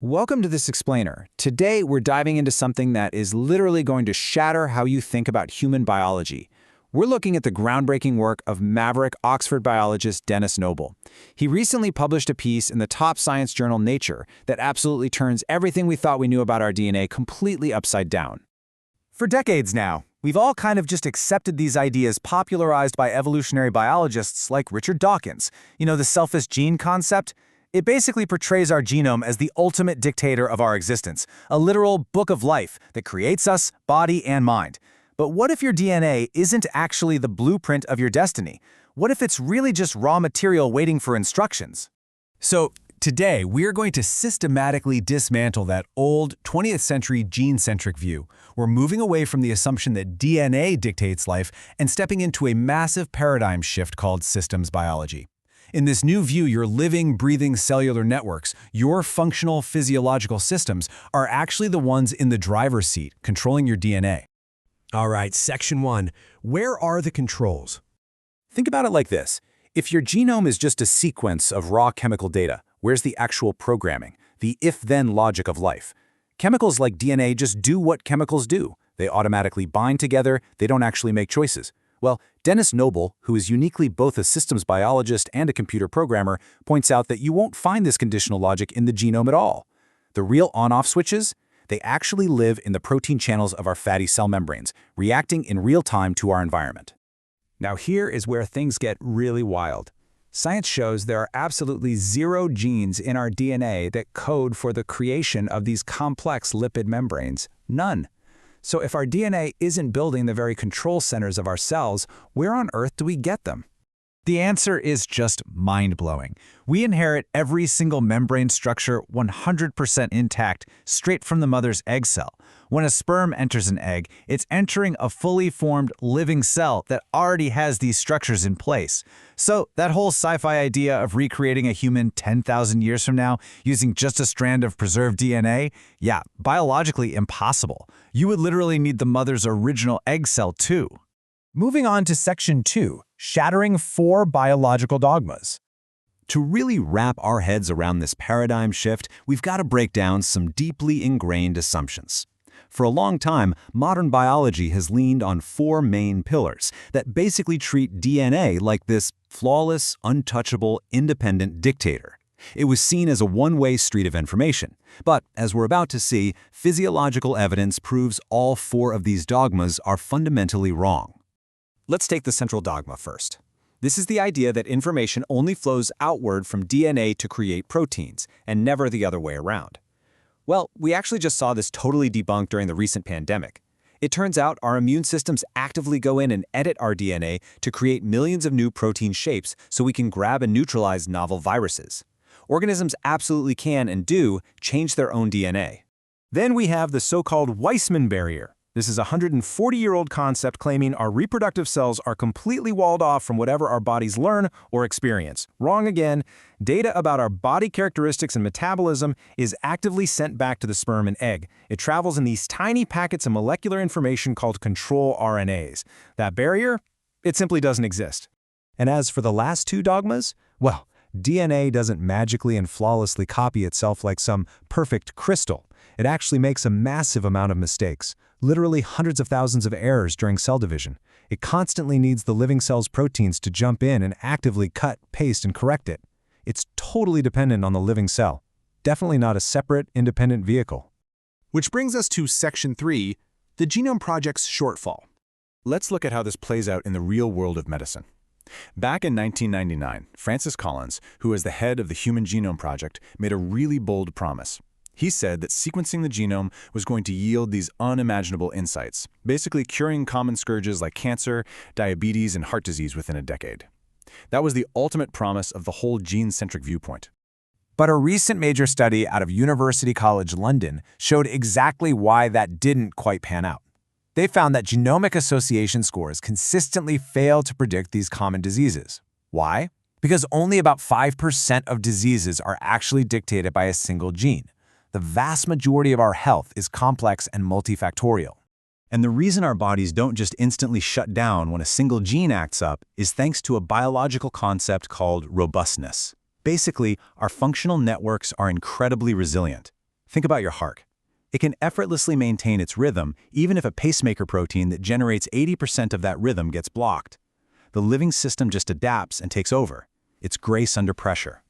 Welcome to this explainer. Today, we're diving into something that is literally going to shatter how you think about human biology. We're looking at the groundbreaking work of maverick Oxford biologist Dennis Noble. He recently published a piece in the top science journal Nature that absolutely turns everything we thought we knew about our DNA completely upside down. For decades now, we've all kind of just accepted these ideas popularized by evolutionary biologists like Richard Dawkins. The selfish gene concept? It basically portrays our genome as the ultimate dictator of our existence, a literal book of life that creates us, body and mind. But what if your DNA isn't actually the blueprint of your destiny? What if it's really just raw material waiting for instructions? So today, we're going to systematically dismantle that old 20th century gene-centric view. We're moving away from the assumption that DNA dictates life and stepping into a massive paradigm shift called systems biology. In this new view, your living, breathing cellular networks, your functional physiological systems, are actually the ones in the driver's seat, controlling your DNA. All right, Section 1. Where are the controls? Think about it like this. If your genome is just a sequence of raw chemical data, where's the actual programming, the if-then logic of life? Chemicals like DNA just do what chemicals do. They automatically bind together, they don't actually make choices. Well, Dennis Noble, who is uniquely both a systems biologist and a computer programmer, points out that you won't find this conditional logic in the genome at all. The real on-off switches? They actually live in the protein channels of our fatty cell membranes, reacting in real time to our environment. Now here is where things get really wild. Science shows there are absolutely 0 genes in our DNA that code for the creation of these complex lipid membranes. None. So if our DNA isn't building the very control centers of our cells, where on earth do we get them? The answer is just mind-blowing. We inherit every single membrane structure 100% intact, straight from the mother's egg cell. When a sperm enters an egg, it's entering a fully formed living cell that already has these structures in place. So that whole sci-fi idea of recreating a human 10,000 years from now using just a strand of preserved DNA? Yeah, biologically impossible. You would literally need the mother's original egg cell too. Moving on to Section 2, shattering 4 biological dogmas. To really wrap our heads around this paradigm shift, we've got to break down some deeply ingrained assumptions. For a long time, modern biology has leaned on 4 main pillars that basically treat DNA like this flawless, untouchable, independent dictator. It was seen as a one-way street of information. But, as we're about to see, physiological evidence proves all 4 of these dogmas are fundamentally wrong. Let's take the central dogma first. This is the idea that information only flows outward from DNA to create proteins, and never the other way around. Well, we actually just saw this totally debunked during the recent pandemic. It turns out our immune systems actively go in and edit our DNA to create millions of new protein shapes so we can grab and neutralize novel viruses. Organisms absolutely can and do change their own DNA. Then we have the so-called Weissman barrier. This is a 140-year-old concept claiming our reproductive cells are completely walled off from whatever our bodies learn or experience. Wrong again. Data about our body characteristics and metabolism is actively sent back to the sperm and egg. It travels in these tiny packets of molecular information called control RNAs. That barrier? It simply doesn't exist. And as for the last 2 dogmas, well, DNA doesn't magically and flawlessly copy itself like some perfect crystal. It actually makes a massive amount of mistakes, literally hundreds of thousands of errors during cell division. It constantly needs the living cell's proteins to jump in and actively cut, paste, and correct it. It's totally dependent on the living cell. Definitely not a separate, independent vehicle. Which brings us to Section 3, the Genome Project's shortfall. Let's look at how this plays out in the real world of medicine. Back in 1999, Francis Collins, who is the head of the Human Genome Project, made a really bold promise. He said that sequencing the genome was going to yield these unimaginable insights, basically curing common scourges like cancer, diabetes, and heart disease within a decade. That was the ultimate promise of the whole gene-centric viewpoint. But a recent major study out of University College London showed exactly why that didn't quite pan out. They found that genomic association scores consistently fail to predict these common diseases. Why? Because only about 5% of diseases are actually dictated by a single gene. The vast majority of our health is complex and multifactorial. And the reason our bodies don't just instantly shut down when a single gene acts up is thanks to a biological concept called robustness. Basically, our functional networks are incredibly resilient. Think about your heart. It can effortlessly maintain its rhythm even if a pacemaker protein that generates 80% of that rhythm gets blocked. The living system just adapts and takes over. It's grace under pressure.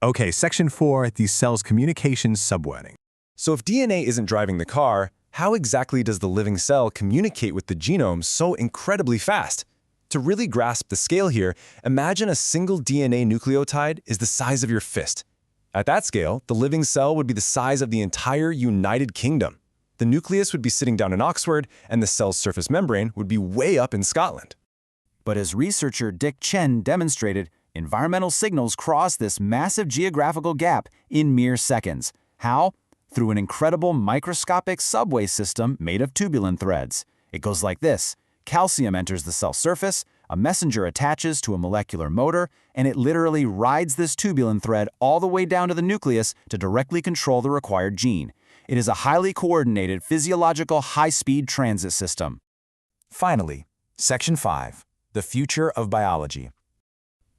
Okay, section 4, the cell's communication subwording. So if DNA isn't driving the car, how exactly does the living cell communicate with the genome so incredibly fast? To really grasp the scale here, imagine a single DNA nucleotide is the size of your fist. At that scale, the living cell would be the size of the entire United Kingdom. The nucleus would be sitting down in Oxford, and the cell's surface membrane would be way up in Scotland. But as researcher Dick Chen demonstrated, environmental signals cross this massive geographical gap in mere seconds. How? Through an incredible microscopic subway system made of tubulin threads. It goes like this. Calcium enters the cell surface, a messenger attaches to a molecular motor, and it literally rides this tubulin thread all the way down to the nucleus to directly control the required gene. It is a highly coordinated physiological high-speed transit system. Finally, Section 5, the future of biology.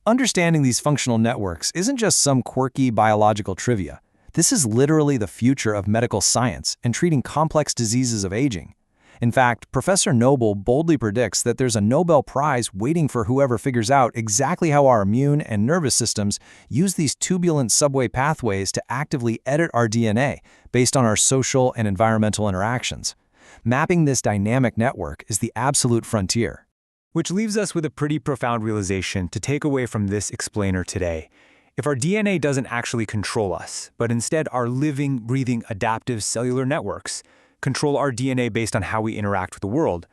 Understanding these functional networks isn't just some quirky biological trivia. This is literally the future of medical science and treating complex diseases of aging. In fact, Professor Noble boldly predicts that there's a Nobel Prize waiting for whoever figures out exactly how our immune and nervous systems use these tubulent subway pathways to actively edit our DNA based on our social and environmental interactions. Mapping this dynamic network is the absolute frontier. Which leaves us with a pretty profound realization to take away from this explainer today. If our DNA doesn't actually control us, but instead our living, breathing, adaptive cellular networks control our DNA based on how we interact with the world,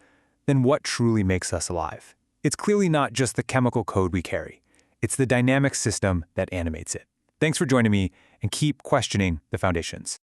then what truly makes us alive? It's clearly not just the chemical code we carry. It's the dynamic system that animates it. Thanks for joining me, and keep questioning the foundations.